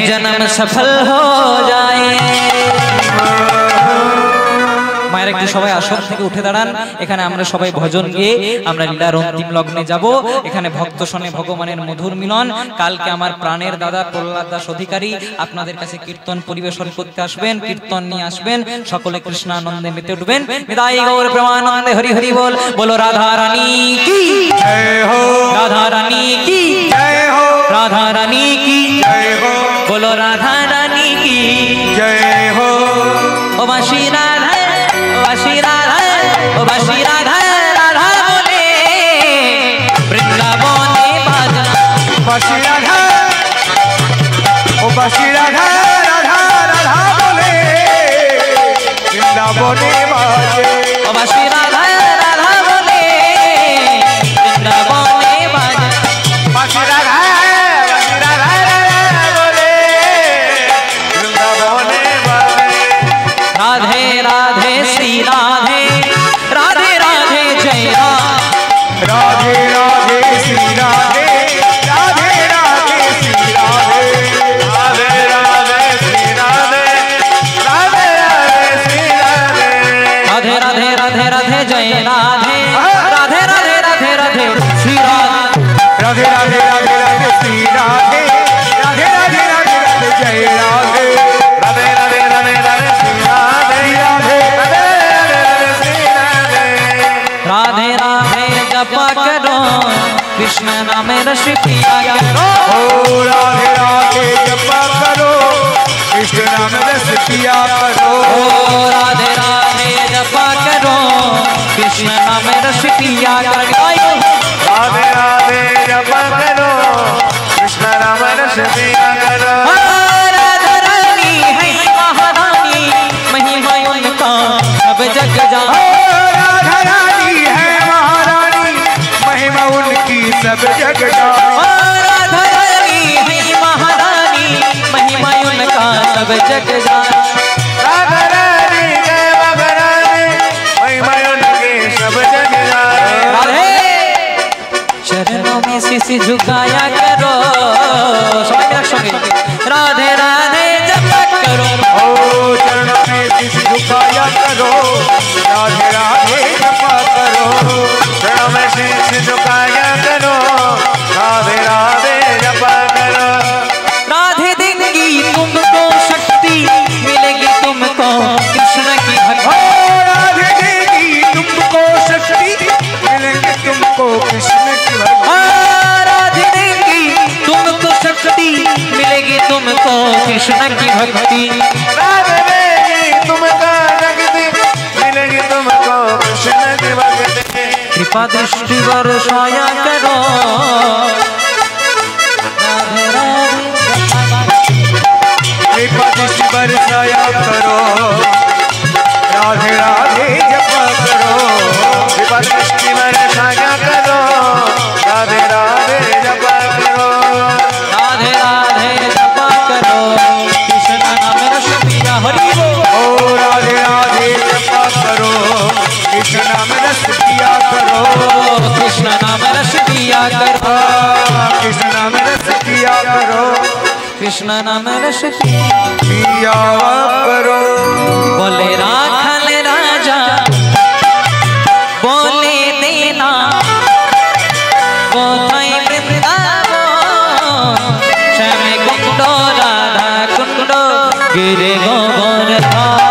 जन्म सफल हो जाए। মায়ের একটু সবাই আসন থেকে উঠে দাঁড়ান। এখানে আমরা সবাই ভজন গিয়ে আমরা লীলার অন্তিম লগ্নে যাব। এখানে ভক্ত শোনে ভগবানের মধুর মিলন। কালকে আমার প্রাণের দাদা প্রহ্লাদ দাস অধিকারী আপনাদের কাছে কীর্তন পরিবেশন করতে আসবেন, কীর্তন নিয়ে আসবেন। সকলে কৃষ্ণানন্দে মেতে উঠবেন। নিতাই গৌর প্রেমানন্দে হরি হরি বল। বলো রাধা রানী কি জয় হো, রাধা রানী কি জয় হো, রাধা রানী কি জয় হো, বলো রাধা রানী কি জয় হো। ও বাঁশি রাধা, ও বাঁশি রাধা, ও বাঁশি রাধা, রাধা বলে বৃন্দাবনে বাজনা। বাঁশি রাধা, ও বাঁশি রাধা, রাধা রাধা বলে বৃন্দাবনে বাজে। ও বাঁশি রাধা, রাধা বলে বৃন্দাবনে বাজে। বাঁশি রাধা, বাঁশি রাধা, রাধা বলে বৃন্দাবনে বাজে। राधे राधे श्री राधे, राधे राधे जय राम। राधे राधे श्री राधे, राधे राधे श्री राधे, राधे राधे श्री राधे, राधे राधे श्री राधे। राधे राधे राधे राधे जय राधे, राधे राधे राधे राधे श्री राधे। राधे राधे राधे राधे श्री राधे, राधे राधे राधे राधे जय राधे। राधे राधे राधे राधे श्री राधे, राधे राधे राधे श्री राधे। राधे राधे जपा करो कृष्ण नाम रस पिया करो। ओ राधे राधे जपा करो कृष्ण नाम रस पिया करो। ओ राधे राधे जपा करो कृष्ण नाम रस पिया करो। राधे राधे जपा करो कृष्ण नाम रस पिया करो। राधा रानी है महारानी महिमा उनका सब जग जाने। राधा रानी है महारानी महिमा उनकी सब जग जाने। राधा रानी है महारानी महिमा उनका सब जग जाने। राधा रानी जय महारानी महिमा उनकी सब जग जाने। राधे चरणों में शीश झुकाया करो सभी मेरा संगे। राधे राधे जपा करो। ओ चरणों में शीश झुकाया करो, राधे राधे जपा करो। चरणों में शीश झुकाया करो, राधे राधे जपा करो। राधे देंगी तुमको शक्ति मिलेगी तुमको कृष्ण की भक्ति। राधे देगी तुमको शक्ति मिलेगी तुमको कृष्ण की भक्ति। राधे देंगी तुमको शक्ति मिलेगी तुमको कृष्ण की भक्ति। राधे देगी तुमको शक्ति मिलेगी तुमको कृष्ण की भक्ति। कृपा दृष्टि वर्षाया करो। राधे राधे कृपा दृष्टि बरसाया करो, राधे राधे जपा करो। कृपा दृष्टि बरसाया करो, राधे राधे जपा करो। राधे राधे जपा करो कृष्ण नाम रस पिया हरि बोल। ओ राधे राधे जपा करो कृष्ण नाम रस पिया करो। कृष्ण नाम रस पिया करो। कृष्ण नाम रस पिया करो, कृष्ण नाम रस पिया पिया करो। बोले राखल राजा बोले देना कोथाई वृंदावन श्याम कुंडो राधा कुंडो गिरे गोवर्धन।